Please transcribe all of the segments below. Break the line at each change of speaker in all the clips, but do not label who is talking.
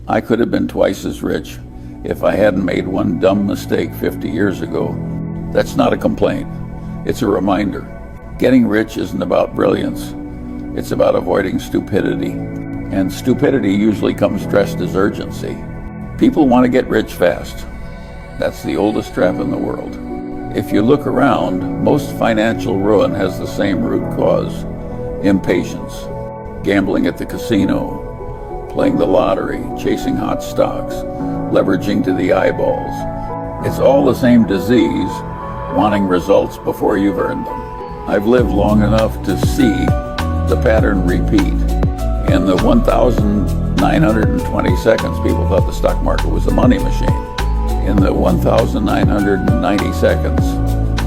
I could have been twice as rich if I hadn't made one dumb mistake 50 years ago. That's not a complaint. It's a reminder. Getting rich isn't about brilliance. It's about avoiding stupidity. And stupidity usually comes dressed as urgency. People want to get rich fast. That's the oldest trap in the world. If you look around, most financial ruin has the same root cause: impatience, gambling at the casino, playing the lottery, chasing hot stocks, leveraging to the eyeballs. It's all the same disease, wanting results before you've earned them. I've lived long enough to see the pattern repeat. In the 1,920 seconds, people thought the stock market was a money machine. In the 1,990 seconds,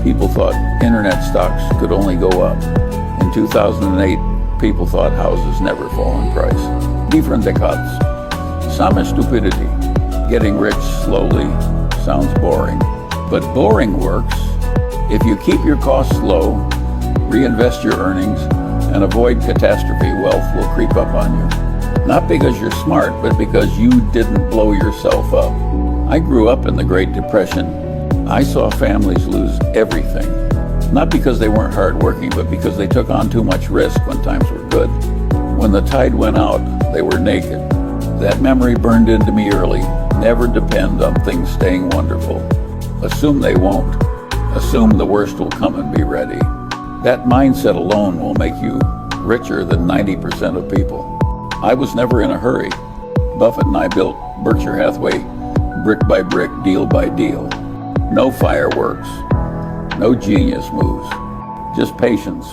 people thought internet stocks could only go up. In 2008, people thought houses never fall in price. Different decades. Some stupidity. Getting rich slowly sounds boring. But boring works if you keep your costs low, reinvest your earnings, and avoid catastrophe. Wealth will creep up on you. Not because you're smart, but because you didn't blow yourself up. I grew up in the Great Depression. I saw families lose everything. Not because they weren't hardworking, but because they took on too much risk when times were good. When the tide went out, they were naked. That memory burned into me early. Never depend on things staying wonderful. Assume they won't. Assume the worst will come and be ready. That mindset alone will make you richer than 90% of people. I was never in a hurry. Buffett and I built Berkshire Hathaway brick by brick, deal by deal. No fireworks, no genius moves, just patience.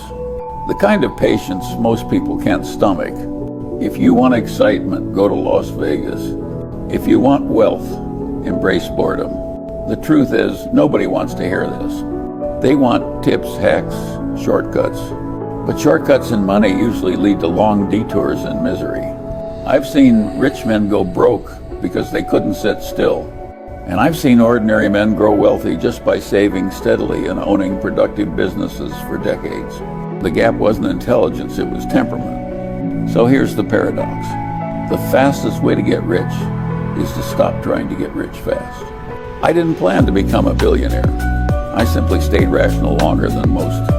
The kind of patience most people can't stomach. If you want excitement, go to Las Vegas. If you want wealth, embrace boredom. The truth is, nobody wants to hear this. They want tips, hacks, shortcuts. But shortcuts in money usually lead to long detours and misery. I've seen rich men go broke because they couldn't sit still. And I've seen ordinary men grow wealthy just by saving steadily and owning productive businesses for decades. The gap wasn't intelligence, it was temperament. So here's the paradox. The fastest way to get rich is to stop trying to get rich fast. I didn't plan to become a billionaire. I simply stayed rational longer than most.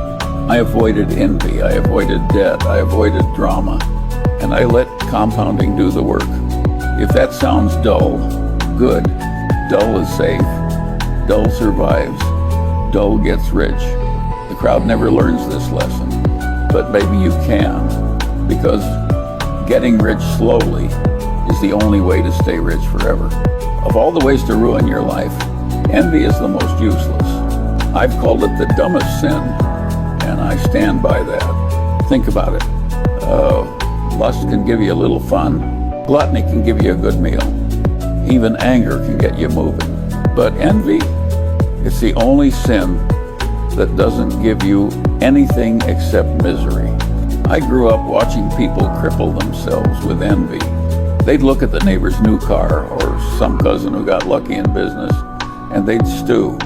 I avoided envy, I avoided debt, I avoided drama, and I let compounding do the work. If that sounds dull, good. Dull is safe. Dull survives. Dull gets rich. The crowd never learns this lesson, but maybe you can, because getting rich slowly is the only way to stay rich forever. Of all the ways to ruin your life, envy is the most useless. I've called it the dumbest sin, and I stand by that. Think about it. Lust can give you a little fun. Gluttony can give you a good meal. Even anger can get you moving. But envy, it's the only sin that doesn't give you anything except misery. I grew up watching people cripple themselves with envy. They'd look at the neighbor's new car or some cousin who got lucky in business, and they'd stew.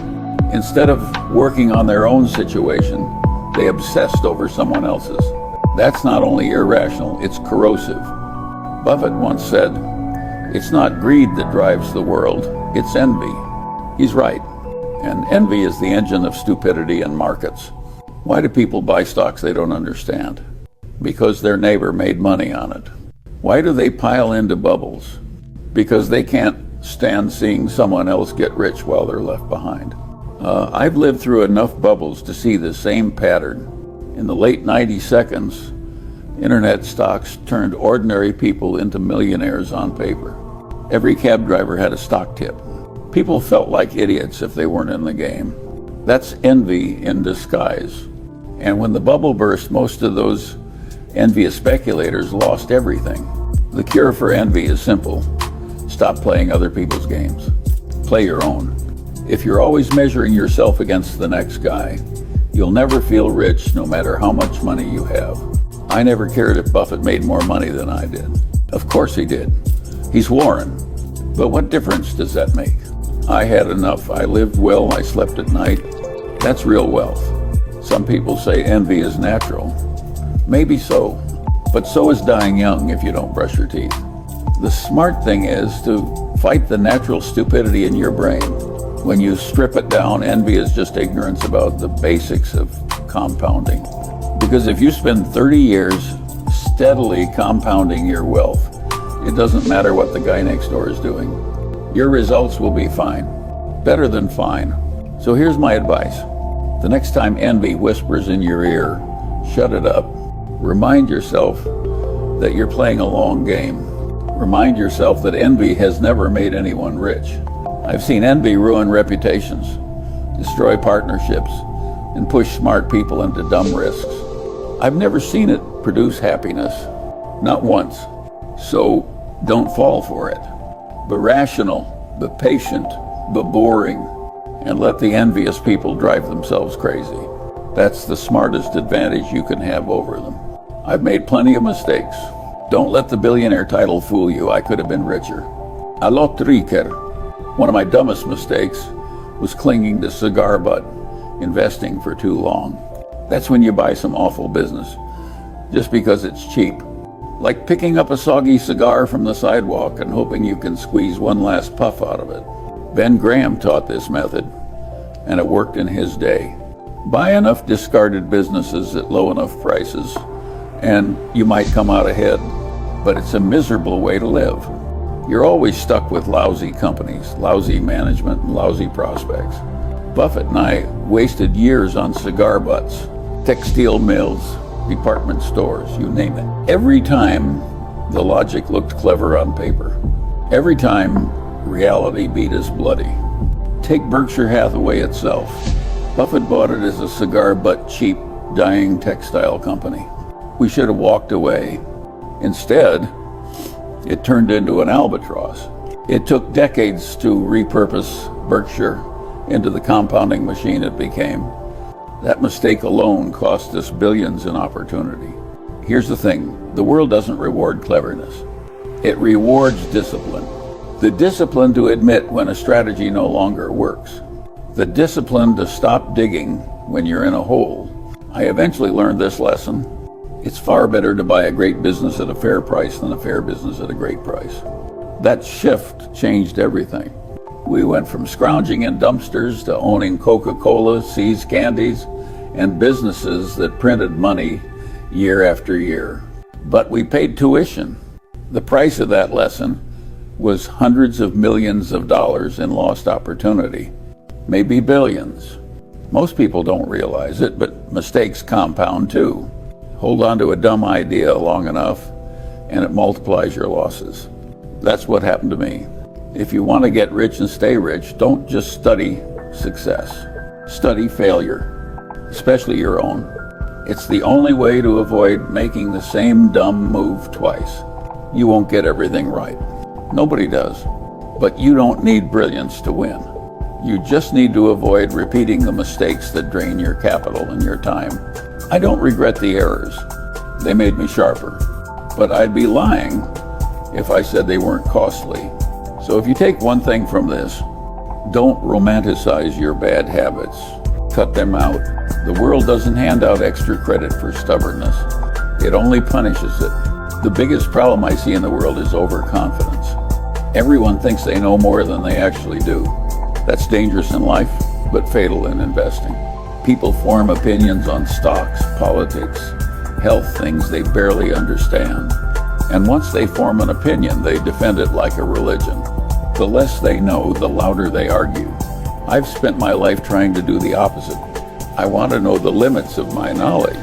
Instead of working on their own situation, they obsessed over someone else's. That's not only irrational, it's corrosive. Buffett once said, "It's not greed that drives the world, it's envy." He's right. And envy is the engine of stupidity in markets. Why do people buy stocks they don't understand? Because their neighbor made money on it. Why do they pile into bubbles? Because they can't stand seeing someone else get rich while they're left behind. I've lived through enough bubbles to see the same pattern. In the late 90 seconds, internet stocks turned ordinary people into millionaires on paper. Every cab driver had a stock tip. People felt like idiots if they weren't in the game. That's envy in disguise. And when the bubble burst, most of those envious speculators lost everything. The cure for envy is simple. Stop playing other people's games. Play your own. If you're always measuring yourself against the next guy, you'll never feel rich no matter how much money you have. I never cared if Buffett made more money than I did. Of course he did. He's Warren. But what difference does that make? I had enough. I lived well. I slept at night. That's real wealth. Some people say envy is natural. Maybe so. But so is dying young if you don't brush your teeth. The smart thing is to fight the natural stupidity in your brain. When you strip it down, envy is just ignorance about the basics of compounding. Because if you spend 30 years steadily compounding your wealth, it doesn't matter what the guy next door is doing. Your results will be fine. Better than fine. So here's my advice. The next time envy whispers in your ear, shut it up. Remind yourself that you're playing a long game. Remind yourself that envy has never made anyone rich. I've seen envy ruin reputations, destroy partnerships, and push smart people into dumb risks. I've never seen it produce happiness, not once. So don't fall for it. Be rational, be patient, be boring, and let the envious people drive themselves crazy. That's the smartest advantage you can have over them. I've made plenty of mistakes. Don't let the billionaire title fool you. I could have been richer. Allocate. One of my dumbest mistakes was clinging to cigar butt, investing for too long. That's when you buy some awful business, just because it's cheap. Like picking up a soggy cigar from the sidewalk and hoping you can squeeze one last puff out of it. Ben Graham taught this method, and it worked in his day. Buy enough discarded businesses at low enough prices, and you might come out ahead, but it's a miserable way to live. You're always stuck with lousy companies, lousy management, and lousy prospects. Buffett and I wasted years on cigar butts, textile mills, department stores, you name it. Every time the logic looked clever on paper. Every time reality beat us bloody. Take Berkshire Hathaway itself. Buffett bought it as a cigar butt cheap, dying textile company. We should have walked away. Instead, it turned into an albatross. It took decades to repurpose Berkshire into the compounding machine it became. That mistake alone cost us billions in opportunity. Here's the thing, the world doesn't reward cleverness. It rewards discipline. The discipline to admit when a strategy no longer works. The discipline to stop digging when you're in a hole. I eventually learned this lesson. It's far better to buy a great business at a fair price than a fair business at a great price. That shift changed everything. We went from scrounging in dumpsters to owning Coca-Cola, See's Candies, and businesses that printed money year after year. But we paid tuition. The price of that lesson was hundreds of millions of dollars in lost opportunity, maybe billions. Most people don't realize it, but mistakes compound too. Hold on to a dumb idea long enough, and it multiplies your losses. That's what happened to me. If you want to get rich and stay rich, don't just study success. Study failure, especially your own. It's the only way to avoid making the same dumb move twice. You won't get everything right. Nobody does. But you don't need brilliance to win. You just need to avoid repeating the mistakes that drain your capital and your time. I don't regret the errors. They made me sharper. But I'd be lying if I said they weren't costly. So if you take one thing from this, don't romanticize your bad habits. Cut them out. The world doesn't hand out extra credit for stubbornness. It only punishes it. The biggest problem I see in the world is overconfidence. Everyone thinks they know more than they actually do. That's dangerous in life, but fatal in investing. People form opinions on stocks, politics, health, things they barely understand. And once they form an opinion, they defend it like a religion. The less they know, the louder they argue. I've spent my life trying to do the opposite. I want to know the limits of my knowledge.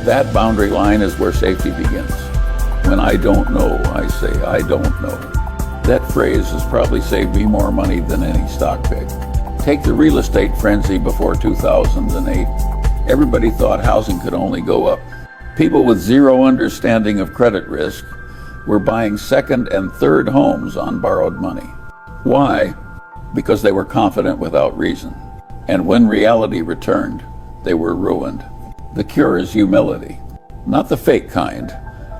That boundary line is where safety begins. When I don't know, I say, I don't know. That phrase has probably saved me more money than any stock pick. Take the real estate frenzy before 2008. Everybody thought housing could only go up. People with zero understanding of credit risk were buying second and third homes on borrowed money. Why? Because they were confident without reason. And when reality returned, they were ruined. The cure is humility. Not the fake kind,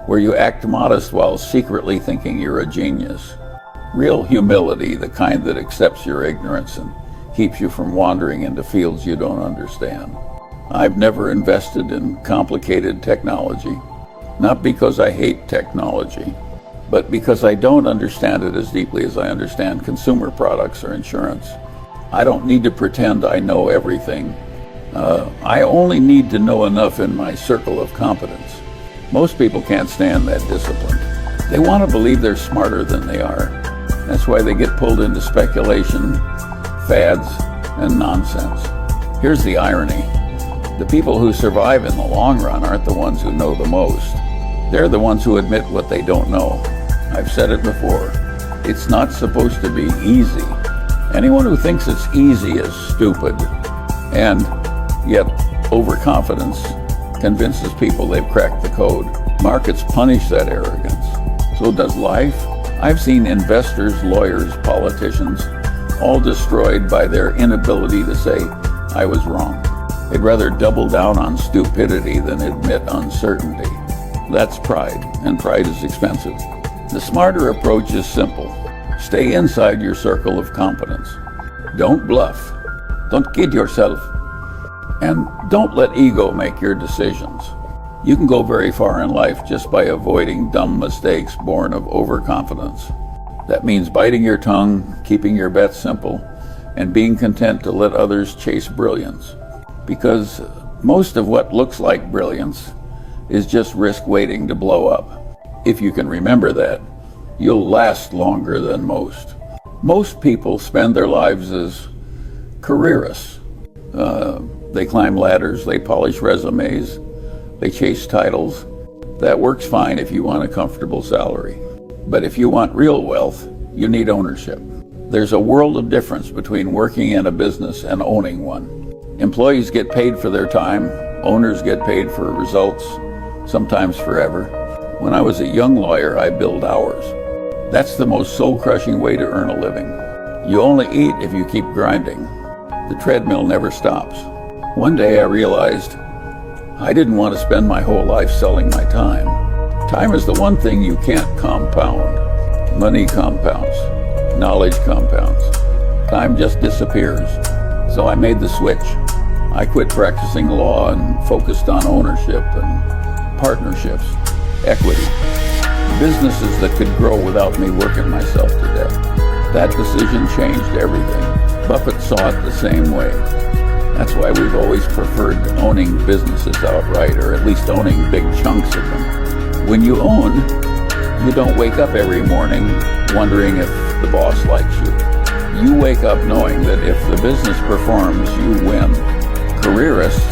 where you act modest while secretly thinking you're a genius. Real humility, the kind that accepts your ignorance and keeps you from wandering into fields you don't understand. I've never invested in complicated technology, not because I hate technology, But because I don't understand it as deeply as I understand consumer products or insurance, I don't need to pretend I know everything. I only need to know enough in my circle of competence. Most people can't stand that discipline. They want to believe they're smarter than they are. That's why they get pulled into speculation, fads, and nonsense. Here's the irony. The people who survive in the long run aren't the ones who know the most. They're the ones who admit what they don't know. I've said it before. It's not supposed to be easy. Anyone who thinks it's easy is stupid. And yet, overconfidence convinces people they've cracked the code. Markets punish that arrogance. So does life. I've seen investors, lawyers, politicians, all destroyed by their inability to say, I was wrong. They'd rather double down on stupidity than admit uncertainty. That's pride, and pride is expensive. The smarter approach is simple. Stay inside your circle of competence. Don't bluff. Don't kid yourself. And don't let ego make your decisions. You can go very far in life just by avoiding dumb mistakes born of overconfidence. That means biting your tongue, keeping your bets simple, and being content to let others chase brilliance. Because most of what looks like brilliance is just risk waiting to blow up. If you can remember that, you'll last longer than most. Most people spend their lives as careerists. They climb ladders, they polish resumes, they chase titles. That works fine if you want a comfortable salary. But if you want real wealth, you need ownership. There's a world of difference between working in a business and owning one. Employees get paid for their time, owners get paid for results, sometimes forever. When I was a young lawyer, I billed hours. That's the most soul-crushing way to earn a living. You only eat if you keep grinding. The treadmill never stops. One day I realized I didn't want to spend my whole life selling my time. Time is the one thing you can't compound. Money compounds. Knowledge compounds. Time just disappears. So I made the switch. I quit practicing law and focused on ownership and partnerships, equity, businesses that could grow without me working myself to death. That decision changed everything. Buffett saw it the same way. That's why we've always preferred owning businesses outright, or at least owning big chunks of them. When you own, you don't wake up every morning wondering if the boss likes you. You wake up knowing that if the business performs, you win. Careerists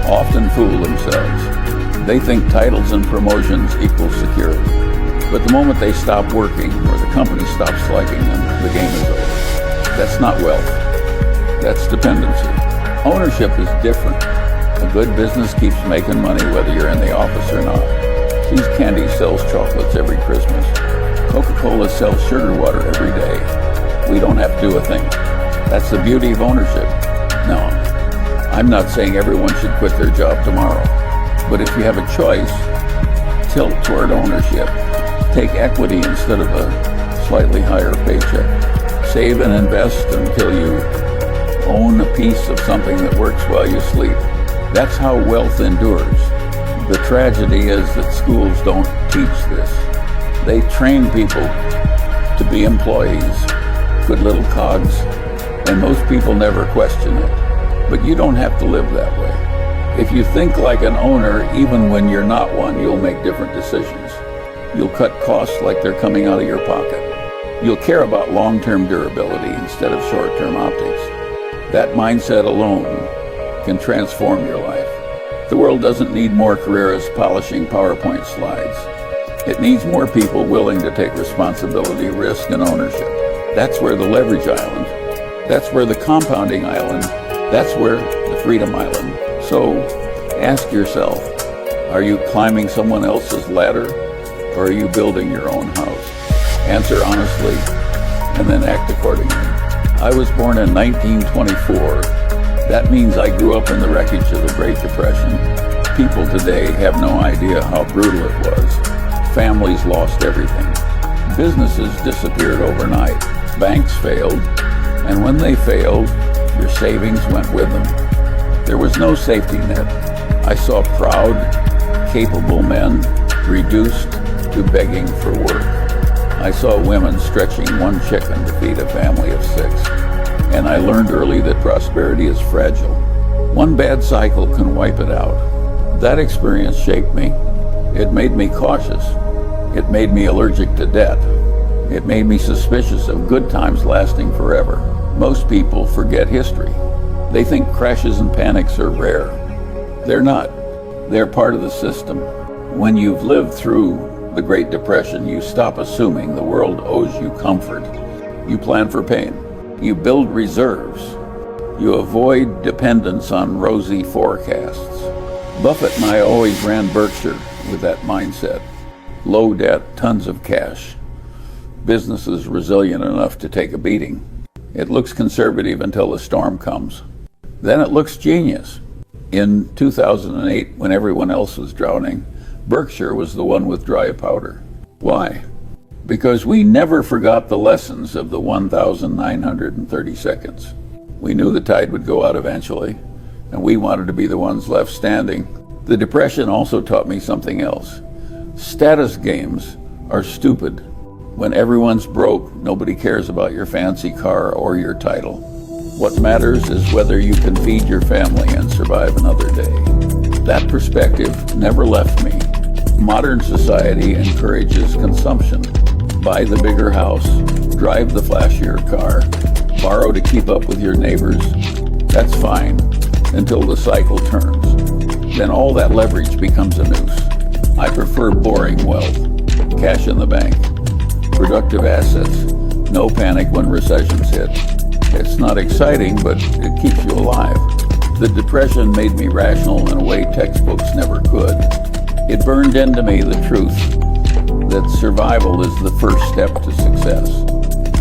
often fool themselves. They think titles and promotions equal security. But the moment they stop working or the company stops liking them, the game is over. That's not wealth. That's dependency. Ownership is different. A good business keeps making money whether you're in the office or not. See's Candy sells chocolates every Christmas. Coca-Cola sells sugar water every day. We don't have to do a thing. That's the beauty of ownership. No, I'm not saying everyone should quit their job tomorrow. But if you have a choice, tilt toward ownership. Take equity instead of a slightly higher paycheck. Save and invest until you own a piece of something that works while you sleep. That's how wealth endures. The tragedy is that schools don't teach this. They train people to be employees, good little cogs, and most people never question it. But you don't have to live that way. If you think like an owner, even when you're not one, you'll make different decisions. You'll cut costs like they're coming out of your pocket. You'll care about long-term durability instead of short-term optics. That mindset alone can transform your life. The world doesn't need more careerists polishing PowerPoint slides. It needs more people willing to take responsibility, risk, and ownership. That's where the leverage island, that's where the compounding island, that's where the freedom island. So ask yourself, are you climbing someone else's ladder, or are you building your own house? Answer honestly, and then act accordingly. I was born in 1924. That means I grew up in the wreckage of the Great Depression. People today have no idea how brutal it was. Families lost everything. Businesses disappeared overnight. Banks failed. And when they failed, your savings went with them. There was no safety net. I saw proud, capable men reduced to begging for work. I saw women stretching one chicken to feed a family of 6. And I learned early that prosperity is fragile. One bad cycle can wipe it out. That experience shaped me. It made me cautious. It made me allergic to debt. It made me suspicious of good times lasting forever. Most people forget history. They think crashes and panics are rare. They're not. They're part of the system. When you've lived through the Great Depression, you stop assuming the world owes you comfort. You plan for pain. You build reserves. You avoid dependence on rosy forecasts. Buffett and I always ran Berkshire with that mindset. Low debt, tons of cash. Businesses resilient enough to take a beating. It looks conservative until the storm comes. Then it looks genius. In 2008, when everyone else was drowning, Berkshire was the one with dry powder. Why? Because we never forgot the lessons of the 1,930 seconds. We knew the tide would go out eventually, and we wanted to be the ones left standing. The Depression also taught me something else. Status games are stupid. When everyone's broke, nobody cares about your fancy car or your title. What matters is whether you can feed your family and survive another day. That perspective never left me. Modern society encourages consumption. Buy the bigger house, drive the flashier car, borrow to keep up with your neighbors. That's fine until the cycle turns. Then all that leverage becomes a noose. I prefer boring wealth, cash in the bank, productive assets, no panic when recessions hit. It's not exciting, but it keeps you alive. The Depression made me rational in a way textbooks never could. It burned into me the truth that survival is the first step to success.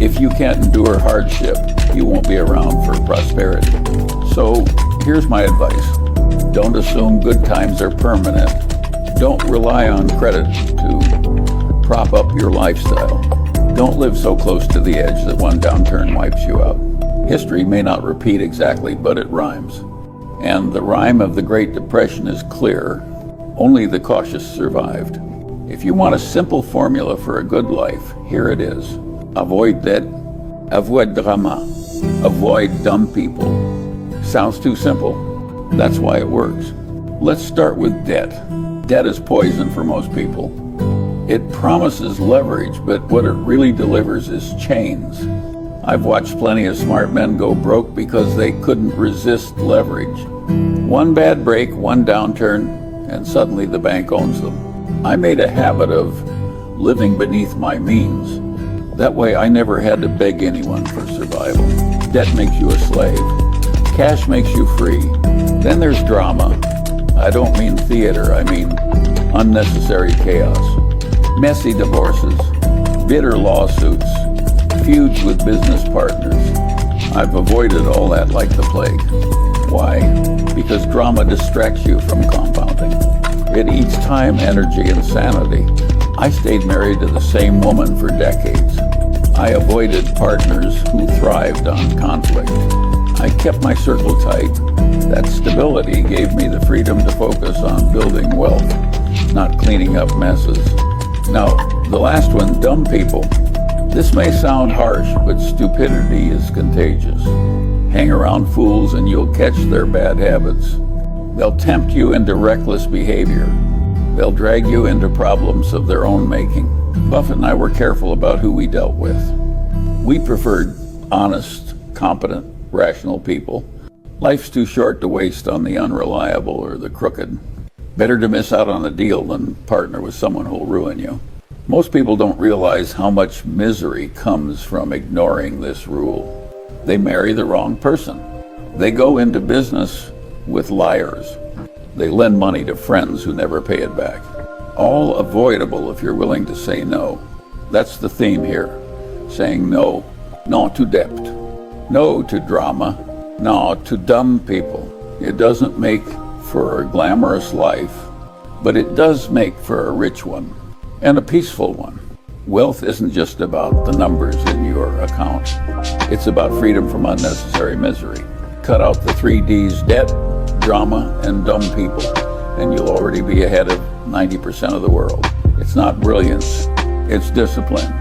If you can't endure hardship, you won't be around for prosperity. So here's my advice. Don't assume good times are permanent. Don't rely on credit to prop up your lifestyle. Don't live so close to the edge that one downturn wipes you out. History may not repeat exactly, but it rhymes. And the rhyme of the Great Depression is clear. Only the cautious survived. If you want a simple formula for a good life, here it is. Avoid debt, avoid drama, avoid dumb people. Sounds too simple. That's why it works. Let's start with debt. Debt is poison for most people. It promises leverage, but what it really delivers is chains. I've watched plenty of smart men go broke because they couldn't resist leverage. One bad break, one downturn, and suddenly the bank owns them. I made a habit of living beneath my means. That way I never had to beg anyone for survival. Debt makes you a slave. Cash makes you free. Then there's drama. I don't mean theater, I mean unnecessary chaos. Messy divorces, bitter lawsuits, feuds with business partners. I've avoided all that like the plague. Why? Because drama distracts you from compounding. It eats time, energy, and sanity. I stayed married to the same woman for decades. I avoided partners who thrived on conflict. I kept my circle tight. That stability gave me the freedom to focus on building wealth, not cleaning up messes. Now, the last one, dumb people. This may sound harsh, but stupidity is contagious. Hang around fools and you'll catch their bad habits. They'll tempt you into reckless behavior. They'll drag you into problems of their own making. Buffett and I were careful about who we dealt with. We preferred honest, competent, rational people. Life's too short to waste on the unreliable or the crooked. Better to miss out on a deal than partner with someone who'll ruin you. Most people don't realize how much misery comes from ignoring this rule. They marry the wrong person. They go into business with liars. They lend money to friends who never pay it back. All avoidable if you're willing to say no. That's the theme here. Saying no. No to debt. No to drama. No to dumb people. It doesn't make for a glamorous life, but it does make for a rich one and a peaceful one. Wealth isn't just about the numbers in your account. It's about freedom from unnecessary misery. Cut out the 3 Ds: debt, drama, and dumb people, and you'll already be ahead of 90% of the world. It's not brilliance, It's discipline.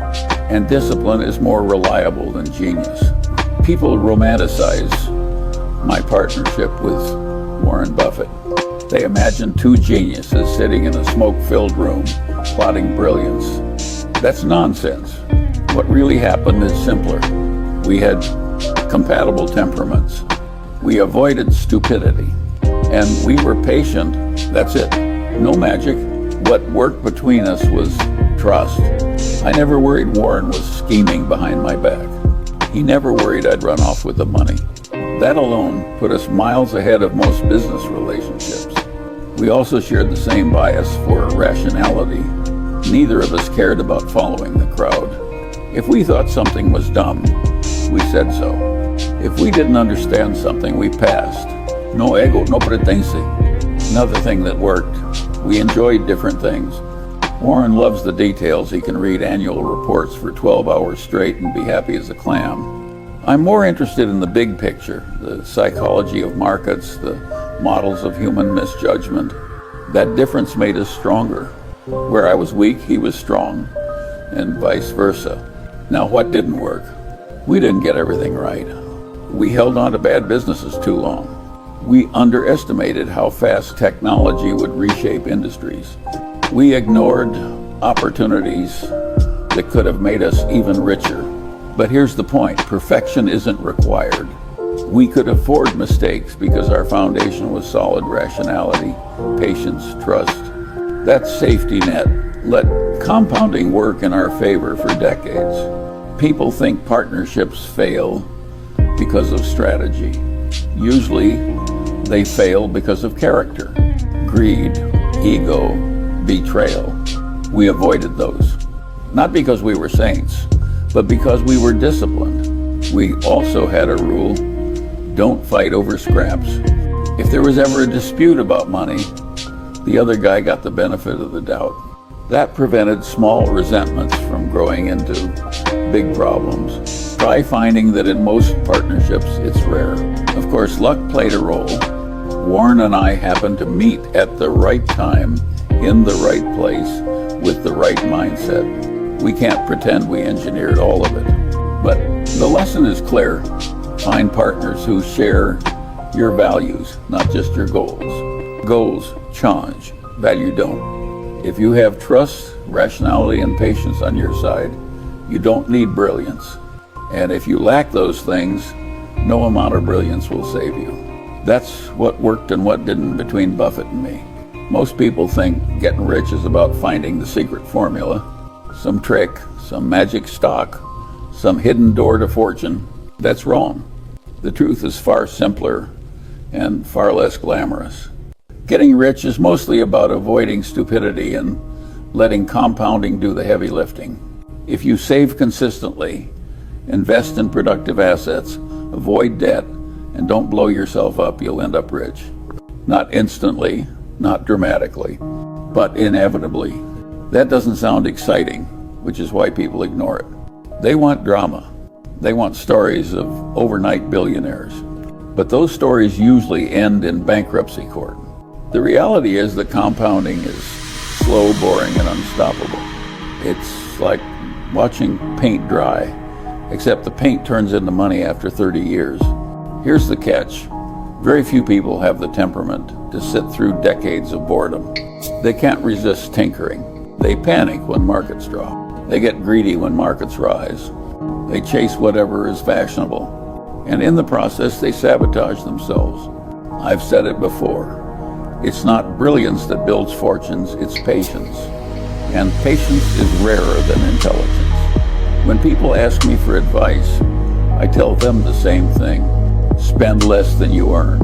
And discipline is more reliable than genius. People romanticize my partnership with Warren Buffett. They imagine two geniuses sitting in a smoke-filled room plotting brilliance. That's nonsense. What really happened is simpler. We had compatible temperaments. We avoided stupidity. And we were patient. That's it. No magic. What worked between us was trust. I never worried Warren was scheming behind my back. He never worried I'd run off with the money. That alone put us miles ahead of most business relationships. We also shared the same bias for rationality. Neither of us cared about following the crowd. If we thought something was dumb, we said so. If we didn't understand something, we passed. No ego, no pretensi. Another thing that worked, we enjoyed different things. Warren loves the details. He can read annual reports for 12 hours straight and be happy as a clam. I'm more interested in the big picture, the psychology of markets, the models of human misjudgment. That difference made us stronger. Where I was weak, he was strong, and vice versa. Now, what didn't work? We didn't get everything right. We held on to bad businesses too long. We underestimated how fast technology would reshape industries. We ignored opportunities that could have made us even richer. But here's the point, perfection isn't required. We could afford mistakes because our foundation was solid rationality, patience, trust. That safety net let compounding work in our favor for decades. People think partnerships fail because of strategy. Usually, they fail because of character, greed, ego, betrayal. We avoided those. Not because we were saints, but because we were disciplined. We also had a rule, don't fight over scraps. If there was ever a dispute about money, the other guy got the benefit of the doubt. That prevented small resentments from growing into big problems. Try finding that in most partnerships, it's rare. Of course, luck played a role. Warren and I happened to meet at the right time, in the right place, with the right mindset. We can't pretend we engineered all of it. But the lesson is clear. Find partners who share your values, not just your goals. Goals change, value don't. If you have trust, rationality, and patience on your side, you don't need brilliance. And if you lack those things, no amount of brilliance will save you. That's what worked and what didn't between Buffett and me. Most people think getting rich is about finding the secret formula, some trick, some magic stock, some hidden door to fortune. That's wrong. The truth is far simpler and far less glamorous. Getting rich is mostly about avoiding stupidity and letting compounding do the heavy lifting. If you save consistently, invest in productive assets, avoid debt, and don't blow yourself up, you'll end up rich. Not instantly, not dramatically, but inevitably. That doesn't sound exciting, which is why people ignore it. They want drama. They want stories of overnight billionaires. But those stories usually end in bankruptcy court. The reality is that compounding is slow, boring, and unstoppable. It's like watching paint dry, except the paint turns into money after 30 years. Here's the catch. Very few people have the temperament to sit through decades of boredom. They can't resist tinkering. They panic when markets drop. They get greedy when markets rise. They chase whatever is fashionable. And in the process, they sabotage themselves. I've said it before. It's not brilliance that builds fortunes, it's patience. And patience is rarer than intelligence. When people ask me for advice, I tell them the same thing. Spend less than you earn.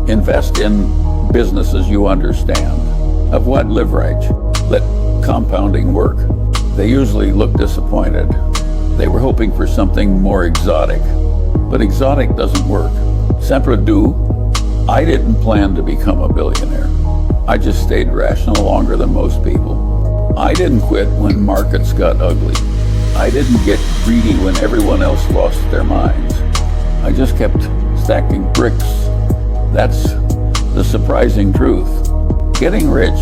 Invest in businesses you understand. Of what leverage? Let compounding work. They usually look disappointed. They were hoping for something more exotic. But exotic doesn't work. Sempre do. I didn't plan to become a billionaire. I just stayed rational longer than most people. I didn't quit when markets got ugly. I didn't get greedy when everyone else lost their minds. I just kept stacking bricks. That's the surprising truth. Getting rich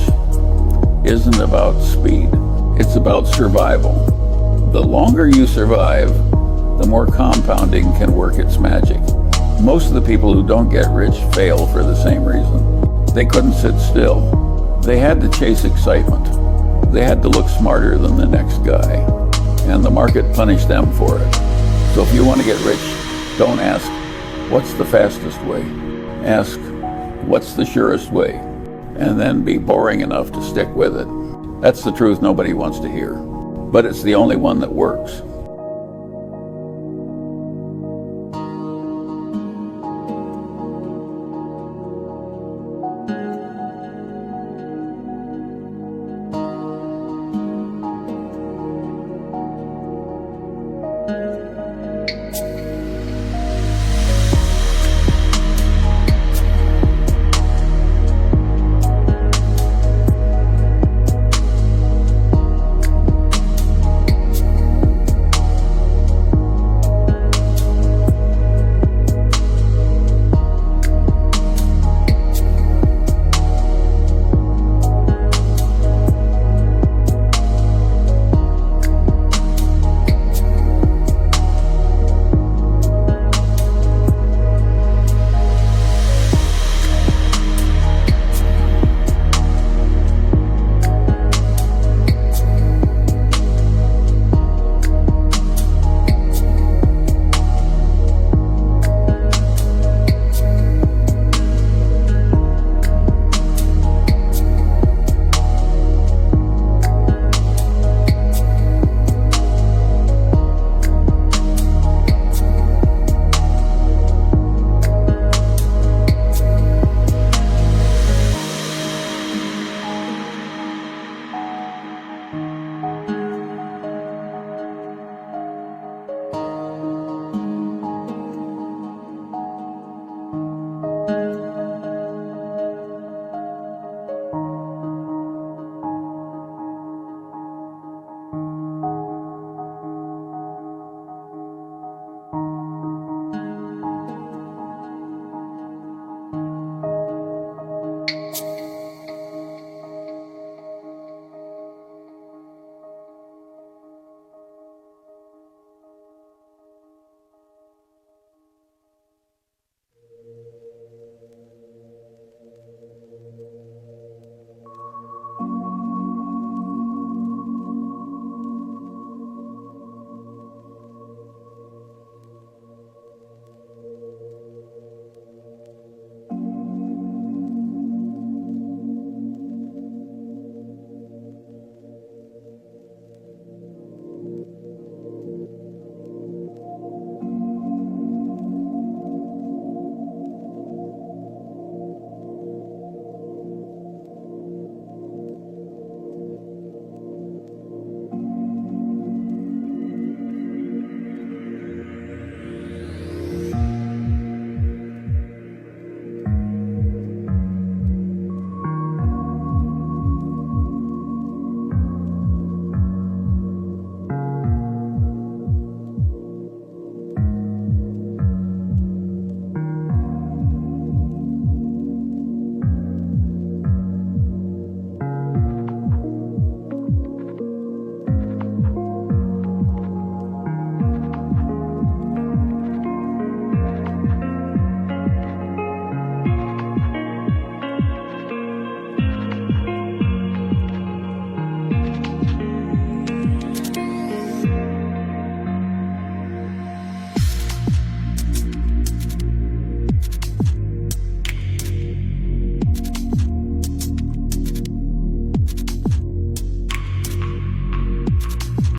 isn't about speed. It's about survival. The longer you survive, the more compounding can work its magic. Most of the people who don't get rich fail for the same reason. They couldn't sit still. They had to chase excitement. They had to look smarter than the next guy. And the market punished them for it. So if you want to get rich, don't ask, what's the fastest way? Ask, what's the surest way? And then be boring enough to stick with it. That's the truth nobody wants to hear. But it's the only one that works.